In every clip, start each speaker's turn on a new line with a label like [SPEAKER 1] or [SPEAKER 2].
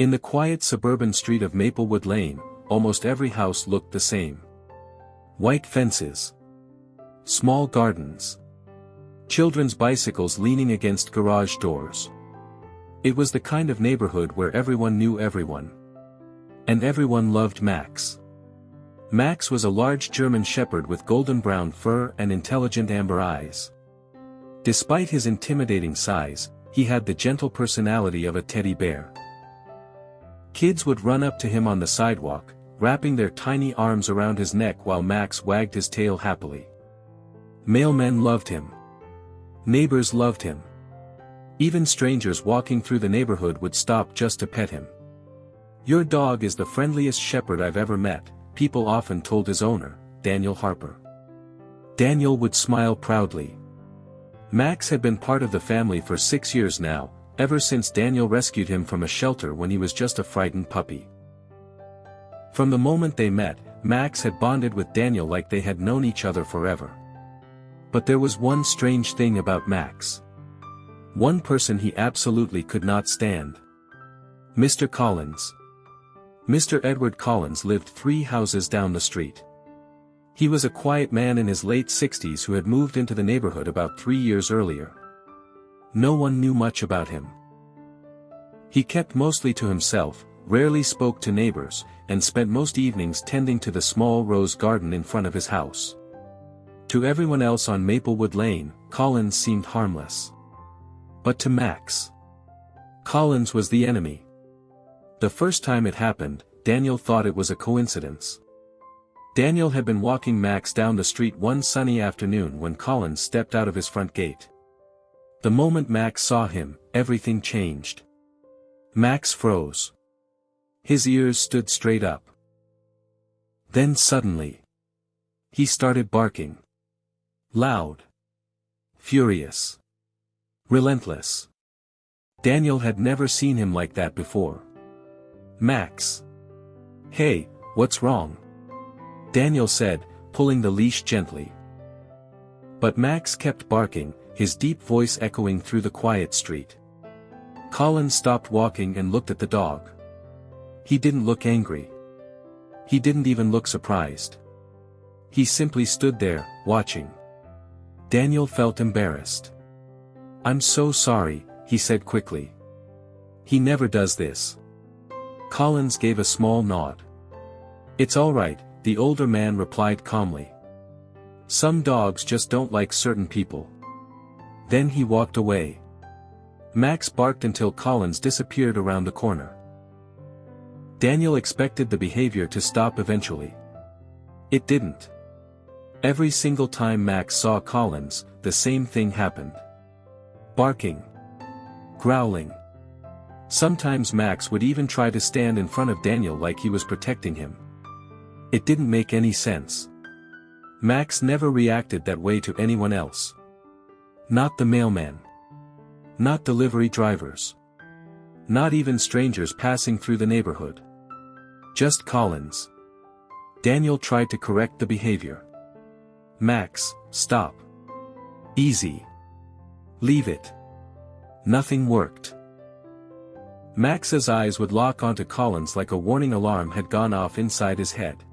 [SPEAKER 1] In the quiet suburban street of Maplewood Lane, almost every house looked the same. White fences. Small gardens. Children's bicycles leaning against garage doors. It was the kind of neighborhood where everyone knew everyone. And everyone loved Max. Max was a large German shepherd with golden brown fur and intelligent amber eyes. Despite his intimidating size, he had the gentle personality of a teddy bear. Kids would run up to him on the sidewalk, wrapping their tiny arms around his neck while Max wagged his tail happily. Mailmen loved him. Neighbors loved him. Even strangers walking through the neighborhood would stop just to pet him. "Your dog is the friendliest shepherd I've ever met," people often told his owner, Daniel Harper. Daniel would smile proudly. Max had been part of the family for 6 years now, ever since Daniel rescued him from a shelter when he was just a frightened puppy. From the moment they met, Max had bonded with Daniel like they had known each other forever. But there was one strange thing about Max. One person he absolutely could not stand. Mr. Collins. Mr. Edward Collins lived 3 houses down the street. He was a quiet man in his late 60s who had moved into the neighborhood about 3 years earlier. No one knew much about him. He kept mostly to himself, rarely spoke to neighbors, and spent most evenings tending to the small rose garden in front of his house. To everyone else on Maplewood Lane, Collins seemed harmless. But to Max, Collins was the enemy. The first time it happened, Daniel thought it was a coincidence. Daniel had been walking Max down the street one sunny afternoon when Collins stepped out of his front gate. The moment Max saw him, everything changed. Max froze. His ears stood straight up. Then suddenly, he started barking. Loud. Furious. Relentless. Daniel had never seen him like that before. "Max. Hey, what's wrong?" Daniel said, pulling the leash gently. But Max kept barking, his deep voice echoing through the quiet street. Collins stopped walking and looked at the dog. He didn't look angry. He didn't even look surprised. He simply stood there, watching. Daniel felt embarrassed. "I'm so sorry," he said quickly. "He never does this." Collins gave a small nod. "It's all right," the older man replied calmly. "Some dogs just don't like certain people." Then he walked away. Max barked until Collins disappeared around the corner. Daniel expected the behavior to stop eventually. It didn't. Every single time Max saw Collins, the same thing happened. Barking. Growling. Sometimes Max would even try to stand in front of Daniel like he was protecting him. It didn't make any sense. Max never reacted that way to anyone else. Not the mailman. Not delivery drivers. Not even strangers passing through the neighborhood. Just Collins. Daniel tried to correct the behavior. "Max, stop. Easy. Leave it." Nothing worked. Max's eyes would lock onto Collins like a warning alarm had gone off inside his head.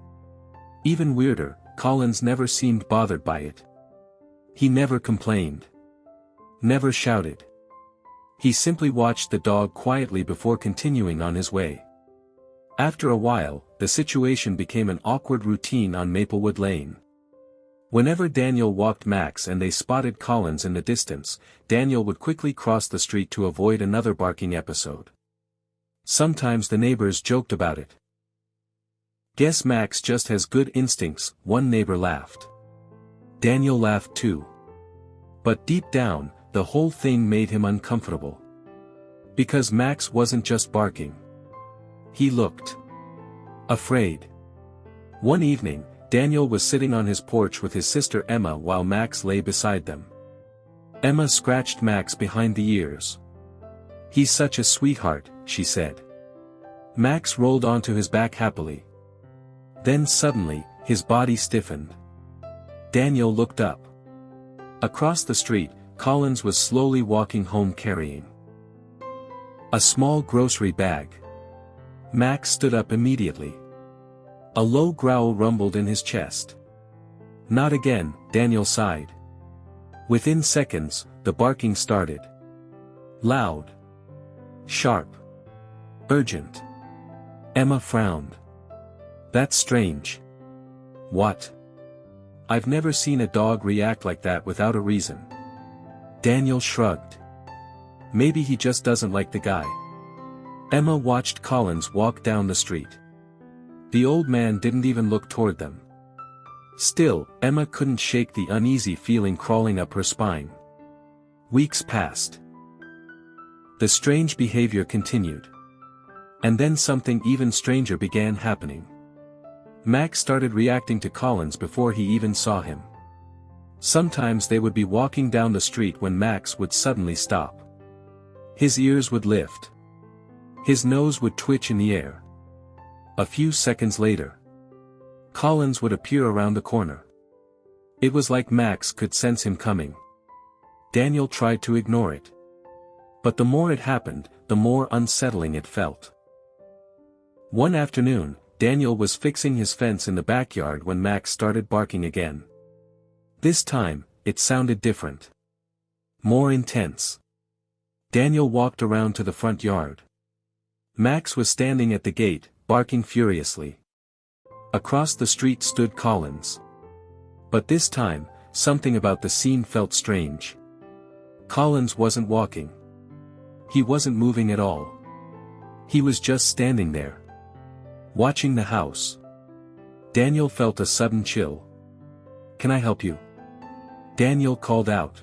[SPEAKER 1] Even weirder, Collins never seemed bothered by it. He never complained. Never shouted. He simply watched the dog quietly before continuing on his way. After a while, the situation became an awkward routine on Maplewood Lane. Whenever Daniel walked Max and they spotted Collins in the distance, Daniel would quickly cross the street to avoid another barking episode. Sometimes the neighbors joked about it. "Guess Max just has good instincts," one neighbor laughed. Daniel laughed too. But deep down, the whole thing made him uncomfortable. Because Max wasn't just barking. He looked afraid. One evening, Daniel was sitting on his porch with his sister Emma while Max lay beside them. Emma scratched Max behind the ears. "He's such a sweetheart," she said. Max rolled onto his back happily. Then suddenly, his body stiffened. Daniel looked up. Across the street, Collins was slowly walking home carrying a small grocery bag. Max stood up immediately. A low growl rumbled in his chest. "Not again," Daniel sighed. Within seconds, the barking started. Loud. Sharp. Urgent. Emma frowned. "That's strange." "What?" "I've never seen a dog react like that without a reason." Daniel shrugged. "Maybe he just doesn't like the guy." Emma watched Collins walk down the street. The old man didn't even look toward them. Still, Emma couldn't shake the uneasy feeling crawling up her spine. Weeks passed. The strange behavior continued. And then something even stranger began happening. Max started reacting to Collins before he even saw him. Sometimes they would be walking down the street when Max would suddenly stop. His ears would lift. His nose would twitch in the air. A few seconds later, Collins would appear around the corner. It was like Max could sense him coming. Daniel tried to ignore it. But the more it happened, the more unsettling it felt. One afternoon, Daniel was fixing his fence in the backyard when Max started barking again. This time, it sounded different. More intense. Daniel walked around to the front yard. Max was standing at the gate, barking furiously. Across the street stood Collins. But this time, something about the scene felt strange. Collins wasn't walking. He wasn't moving at all. He was just standing there, watching the house. Daniel felt a sudden chill. "Can I help you?" Daniel called out.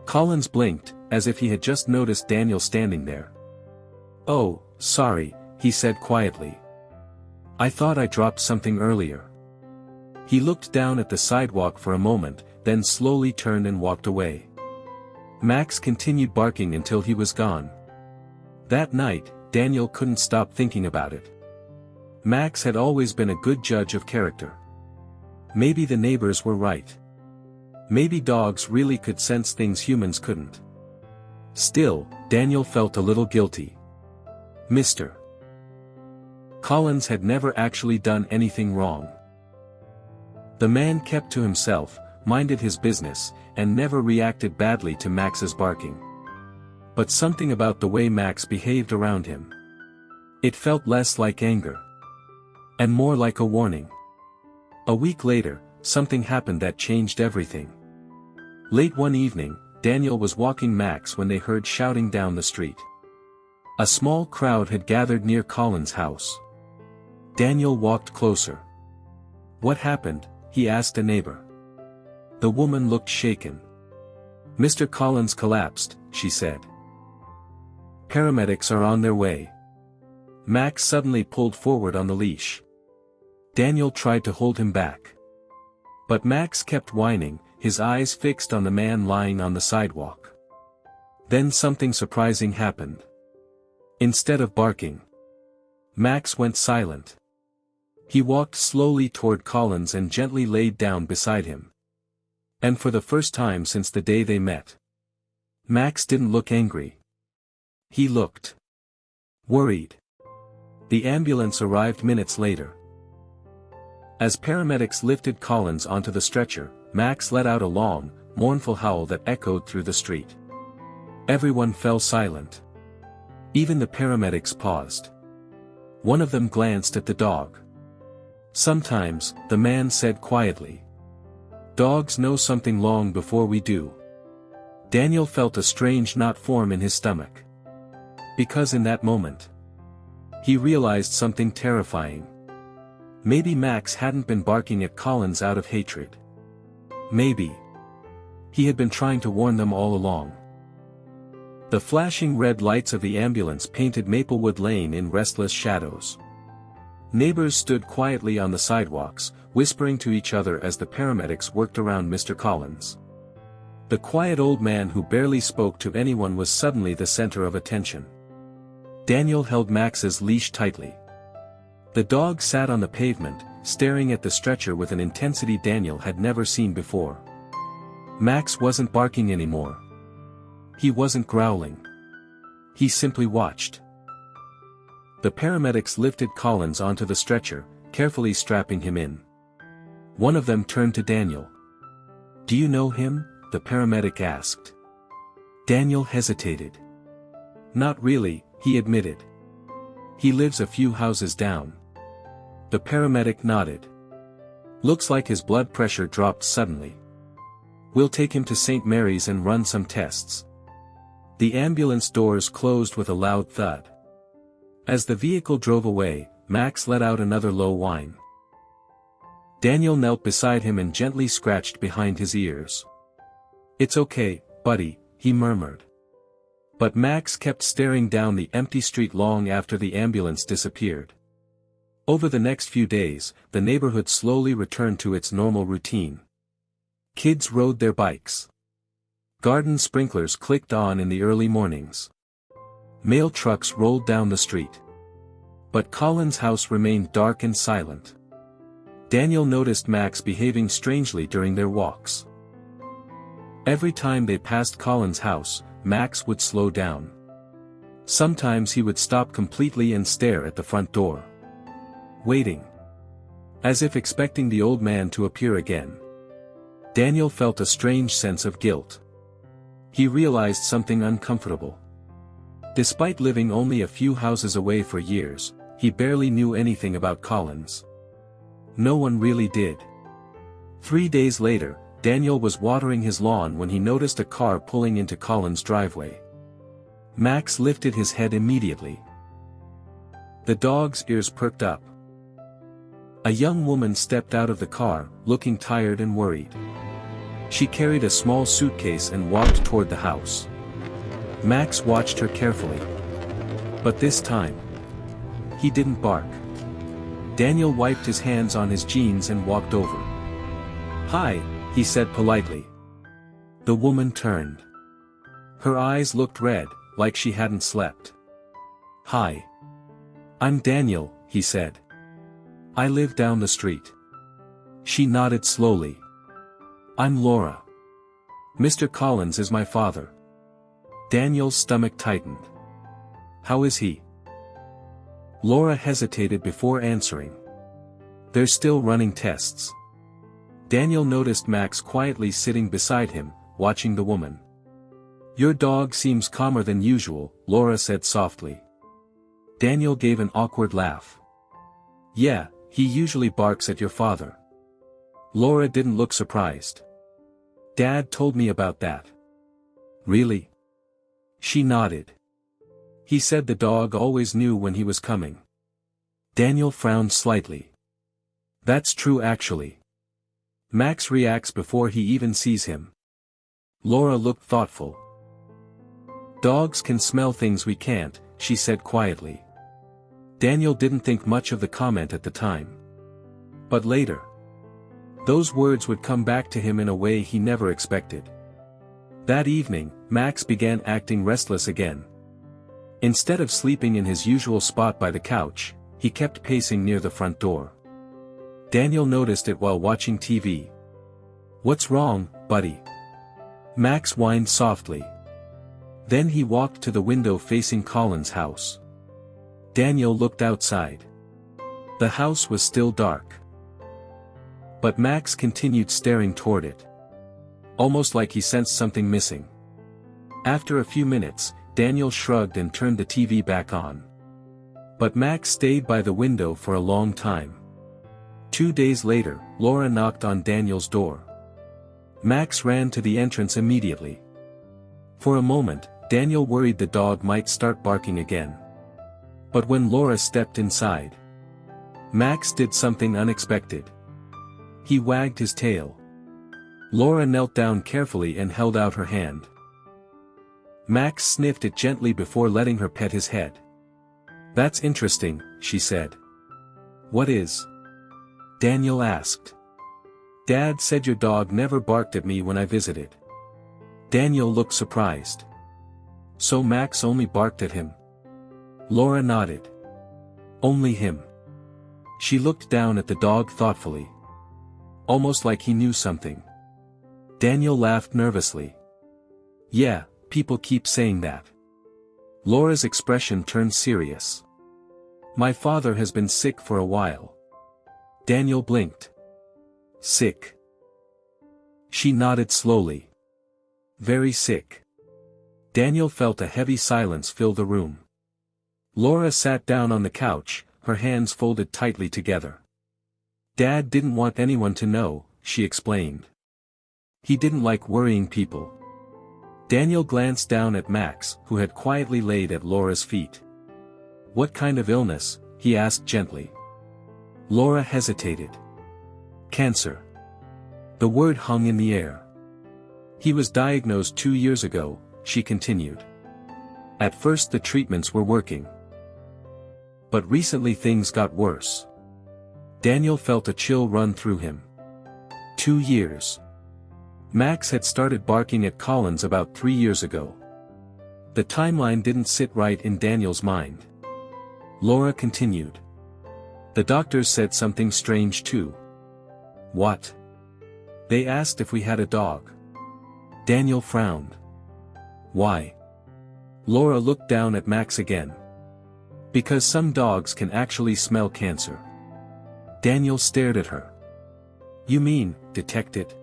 [SPEAKER 1] Collins blinked, as if he had just noticed Daniel standing there. "Oh, sorry," he said quietly. "I thought I dropped something earlier." He looked down at the sidewalk for a moment, then slowly turned and walked away. Max continued barking until he was gone. That night, Daniel couldn't stop thinking about it. Max had always been a good judge of character. Maybe the neighbors were right. Maybe dogs really could sense things humans couldn't. Still, Daniel felt a little guilty. Mr. Collins had never actually done anything wrong. The man kept to himself, minded his business, and never reacted badly to Max's barking. But something about the way Max behaved around him. It felt less like anger. And more like a warning. A week later, something happened that changed everything. Late one evening, Daniel was walking Max when they heard shouting down the street. A small crowd had gathered near Collins' house. Daniel walked closer. "What happened?" he asked a neighbor. The woman looked shaken. "Mr. Collins collapsed," she said. "Paramedics are on their way." Max suddenly pulled forward on the leash. Daniel tried to hold him back. But Max kept whining, his eyes fixed on the man lying on the sidewalk. Then something surprising happened. Instead of barking, Max went silent. He walked slowly toward Collins and gently laid down beside him. And for the first time since the day they met, Max didn't look angry. He looked worried. The ambulance arrived minutes later. As paramedics lifted Collins onto the stretcher, Max let out a long, mournful howl that echoed through the street. Everyone fell silent. Even the paramedics paused. One of them glanced at the dog. "Sometimes," the man said quietly, "dogs know something long before we do." Daniel felt a strange knot form in his stomach. Because in that moment, he realized something terrifying. Maybe Max hadn't been barking at Collins out of hatred. Maybe he had been trying to warn them all along. The flashing red lights of the ambulance painted Maplewood Lane in restless shadows. Neighbors stood quietly on the sidewalks, whispering to each other as the paramedics worked around Mr. Collins. The quiet old man who barely spoke to anyone was suddenly the center of attention. Daniel held Max's leash tightly. The dog sat on the pavement, staring at the stretcher with an intensity Daniel had never seen before. Max wasn't barking anymore. He wasn't growling. He simply watched. The paramedics lifted Collins onto the stretcher, carefully strapping him in. One of them turned to Daniel. "Do you know him?" the paramedic asked. Daniel hesitated. "Not really," he admitted. "He lives a few houses down." The paramedic nodded. "Looks like his blood pressure dropped suddenly. We'll take him to St. Mary's and run some tests." The ambulance doors closed with a loud thud. As the vehicle drove away, Max let out another low whine. Daniel knelt beside him and gently scratched behind his ears. "It's okay, buddy," he murmured. But Max kept staring down the empty street long after the ambulance disappeared. Over the next few days, the neighborhood slowly returned to its normal routine. Kids rode their bikes. Garden sprinklers clicked on in the early mornings. Mail trucks rolled down the street. But Colin's house remained dark and silent. Daniel noticed Max behaving strangely during their walks. Every time they passed Colin's house, Max would slow down. Sometimes he would stop completely and stare at the front door. Waiting. As if expecting the old man to appear again. Daniel felt a strange sense of guilt. He realized something uncomfortable. Despite living only a few houses away for years, he barely knew anything about Collins. No one really did. 3 days later, Daniel was watering his lawn when he noticed a car pulling into Collins' driveway. Max lifted his head immediately. The dog's ears perked up. A young woman stepped out of the car, looking tired and worried. She carried a small suitcase and walked toward the house. Max watched her carefully. But this time, he didn't bark. Daniel wiped his hands on his jeans and walked over. "Hi," he said politely. The woman turned. Her eyes looked red, like she hadn't slept. "Hi. I'm Daniel," he said. "I live down the street." She nodded slowly. "I'm Laura. Mr. Collins is my father." Daniel's stomach tightened. "How is he?" Laura hesitated before answering. "They're still running tests." Daniel noticed Max quietly sitting beside him, watching the woman. "Your dog seems calmer than usual," Laura said softly. Daniel gave an awkward laugh. "Yeah, he usually barks at your father." Laura didn't look surprised. "Dad told me about that." "Really?" She nodded. "He said the dog always knew when he was coming." Daniel frowned slightly. "That's true actually. Max reacts before he even sees him." Laura looked thoughtful. "Dogs can smell things we can't," she said quietly. Daniel didn't think much of the comment at the time. But later, those words would come back to him in a way he never expected. That evening, Max began acting restless again. Instead of sleeping in his usual spot by the couch, he kept pacing near the front door. Daniel noticed it while watching TV. "What's wrong, buddy?" Max whined softly. Then he walked to the window facing Colin's house. Daniel looked outside. The house was still dark. But Max continued staring toward it. Almost like he sensed something missing. After a few minutes, Daniel shrugged and turned the TV back on. But Max stayed by the window for a long time. 2 days later, Laura knocked on Daniel's door. Max ran to the entrance immediately. For a moment, Daniel worried the dog might start barking again. But when Laura stepped inside, Max did something unexpected. He wagged his tail. Laura knelt down carefully and held out her hand. Max sniffed it gently before letting her pet his head. "That's interesting," she said. "What is?" Daniel asked. "Dad said your dog never barked at me when I visited." Daniel looked surprised. "So Max only barked at him?" Laura nodded. "Only him." She looked down at the dog thoughtfully. Almost like he knew something. Daniel laughed nervously. "Yeah, people keep saying that." Laura's expression turned serious. My father has been sick for a while. Daniel blinked. Sick. She nodded slowly. Very sick. Daniel felt a heavy silence fill the room. Laura sat down on the couch, her hands folded tightly together. Dad didn't want anyone to know, she explained. He didn't like worrying people. Daniel glanced down at Max, who had quietly laid at Laura's feet. What kind of illness? He asked gently. Laura hesitated. Cancer. The word hung in the air. He was diagnosed 2 years ago, she continued. At first the treatments were working. But recently things got worse. Daniel felt a chill run through him. 2 years. Max had started barking at Collins about 3 years ago. The timeline didn't sit right in Daniel's mind. Laura continued. The doctors said something strange too. What? They asked if we had a dog. Daniel frowned. Why? Laura looked down at Max again. Because some dogs can actually smell cancer. Daniel stared at her. You mean, detect it?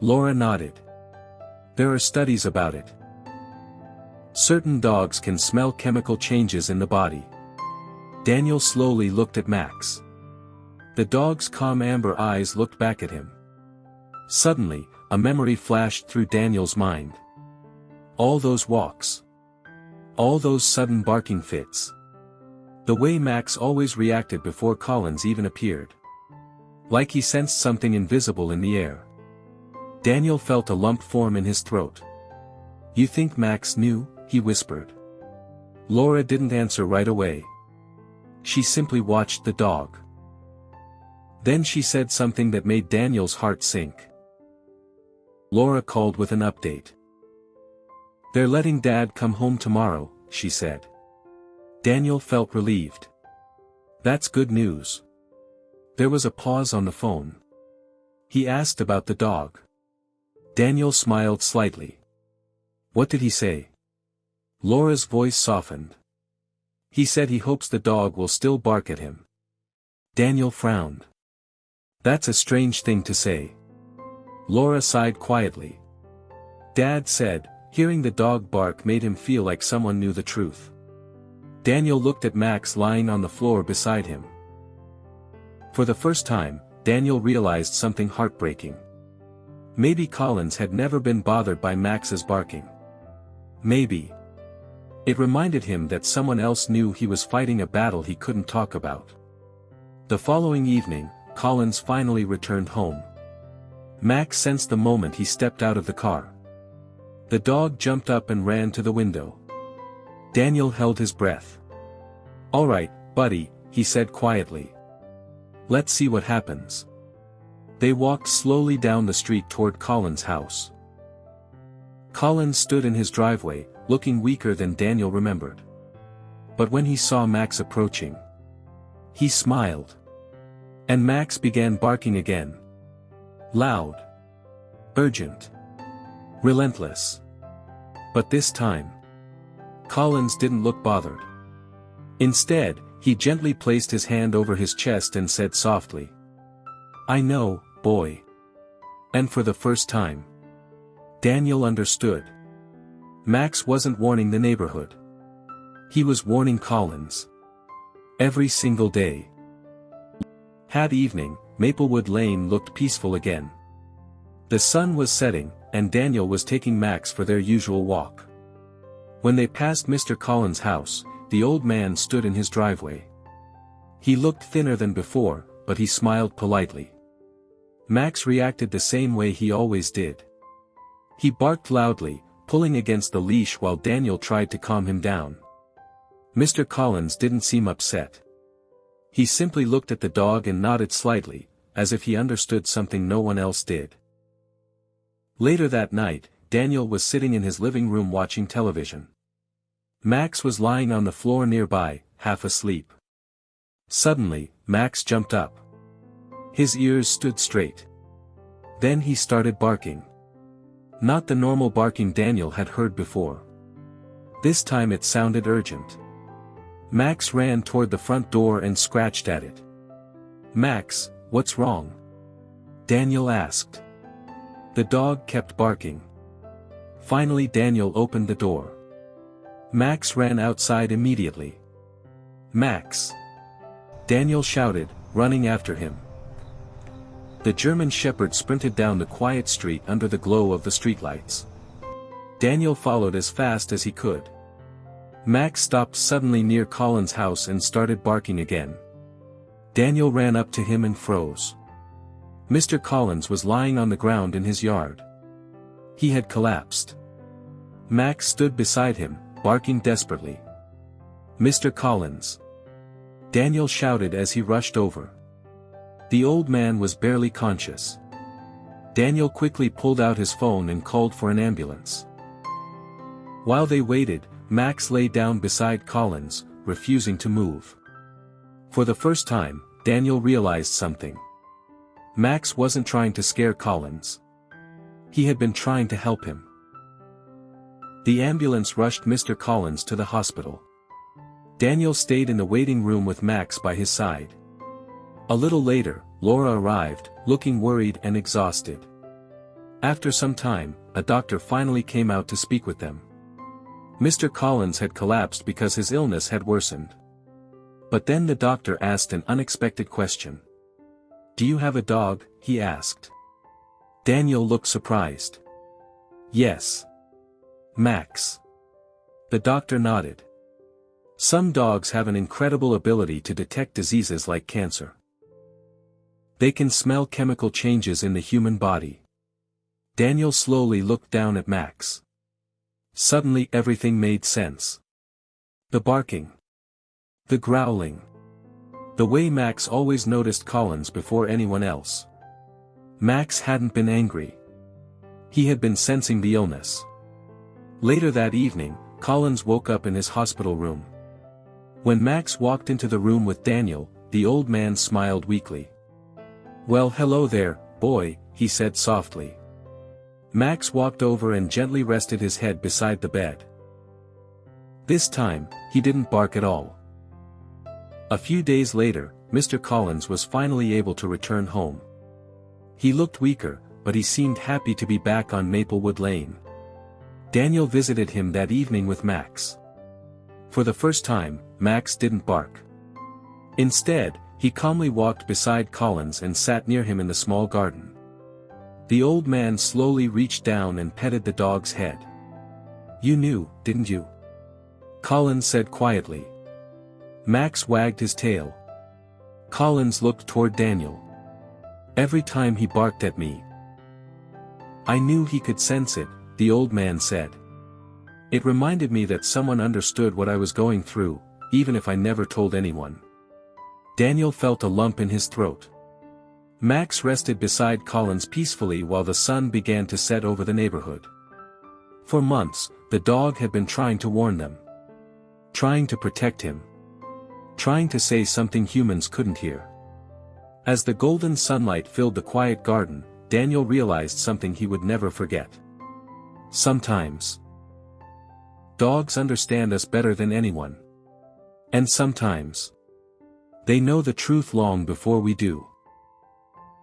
[SPEAKER 1] Laura nodded. There are studies about it. Certain dogs can smell chemical changes in the body. Daniel slowly looked at Max. The dog's calm amber eyes looked back at him. Suddenly, a memory flashed through Daniel's mind. All those walks. All those sudden barking fits. The way Max always reacted before Collins even appeared. Like he sensed something invisible in the air. Daniel felt a lump form in his throat. You think Max knew? He whispered. Laura didn't answer right away. She simply watched the dog. Then she said something that made Daniel's heart sink. Laura called with an update. They're letting Dad come home tomorrow, she said. Daniel felt relieved. That's good news. There was a pause on the phone. He asked about the dog. Daniel smiled slightly. What did he say? Laura's voice softened. He said he hopes the dog will still bark at him. Daniel frowned. That's a strange thing to say. Laura sighed quietly. Dad said, hearing the dog bark made him feel like someone knew the truth. Daniel looked at Max lying on the floor beside him. For the first time, Daniel realized something heartbreaking. Maybe Collins had never been bothered by Max's barking. Maybe. It reminded him that someone else knew he was fighting a battle he couldn't talk about. The following evening, Collins finally returned home. Max sensed the moment he stepped out of the car. The dog jumped up and ran to the window. Daniel held his breath. All right, buddy, he said quietly. Let's see what happens. They walked slowly down the street toward Collins' house. Collins stood in his driveway, looking weaker than Daniel remembered. But when he saw Max approaching, he smiled. And Max began barking again. Loud. Urgent. Relentless. But this time, Collins didn't look bothered. Instead, he gently placed his hand over his chest and said softly, I know, boy. And for the first time, Daniel understood. Max wasn't warning the neighborhood. He was warning Collins. Every single day. That evening, Maplewood Lane looked peaceful again. The sun was setting, and Daniel was taking Max for their usual walk. When they passed Mr. Collins' house, the old man stood in his driveway. He looked thinner than before, but he smiled politely. Max reacted the same way he always did. He barked loudly, pulling against the leash while Daniel tried to calm him down. Mr. Collins didn't seem upset. He simply looked at the dog and nodded slightly, as if he understood something no one else did. Later that night, Daniel was sitting in his living room watching television. Max was lying on the floor nearby, half asleep. Suddenly, Max jumped up. His ears stood straight. Then he started barking. Not the normal barking Daniel had heard before. This time it sounded urgent. Max ran toward the front door and scratched at it. "Max, what's wrong?" Daniel asked. The dog kept barking. Finally Daniel opened the door. Max ran outside immediately. "Max!" Daniel shouted, running after him. The German Shepherd sprinted down the quiet street under the glow of the streetlights. Daniel followed as fast as he could. Max stopped suddenly near Colin's house and started barking again. Daniel ran up to him and froze. Mr. Collins was lying on the ground in his yard. He had collapsed. Max stood beside him, barking desperately. "Mr. Collins!" Daniel shouted as he rushed over. The old man was barely conscious. Daniel quickly pulled out his phone and called for an ambulance. While they waited, Max lay down beside Collins, refusing to move. For the first time, Daniel realized something. Max wasn't trying to scare Collins. He had been trying to help him. The ambulance rushed Mr. Collins to the hospital. Daniel stayed in the waiting room with Max by his side. A little later, Laura arrived, looking worried and exhausted. After some time, a doctor finally came out to speak with them. Mr. Collins had collapsed because his illness had worsened. But then the doctor asked an unexpected question. "Do you have a dog?" he asked. Daniel looked surprised. "Yes. Max." The doctor nodded. Some dogs have an incredible ability to detect diseases like cancer. They can smell chemical changes in the human body. Daniel slowly looked down at Max. Suddenly everything made sense. The barking. The growling. The way Max always noticed Collins before anyone else. Max hadn't been angry. He had been sensing the illness. Later that evening, Collins woke up in his hospital room. When Max walked into the room with Daniel, the old man smiled weakly. "Well, hello there, boy," he said softly. Max walked over and gently rested his head beside the bed. This time, he didn't bark at all. A few days later, Mr. Collins was finally able to return home. He looked weaker, but he seemed happy to be back on Maplewood Lane. Daniel visited him that evening with Max. For the first time, Max didn't bark. Instead, he calmly walked beside Collins and sat near him in the small garden. The old man slowly reached down and petted the dog's head. "You knew, didn't you?" Collins said quietly. Max wagged his tail. Collins looked toward Daniel. "Every time he barked at me. I knew he could sense it," the old man said. "It reminded me that someone understood what I was going through, even if I never told anyone." Daniel felt a lump in his throat. Max rested beside Collins peacefully while the sun began to set over the neighborhood. For months, the dog had been trying to warn them. Trying to protect him. Trying to say something humans couldn't hear. As the golden sunlight filled the quiet garden, Daniel realized something he would never forget. Sometimes, dogs understand us better than anyone. And sometimes, they know the truth long before we do.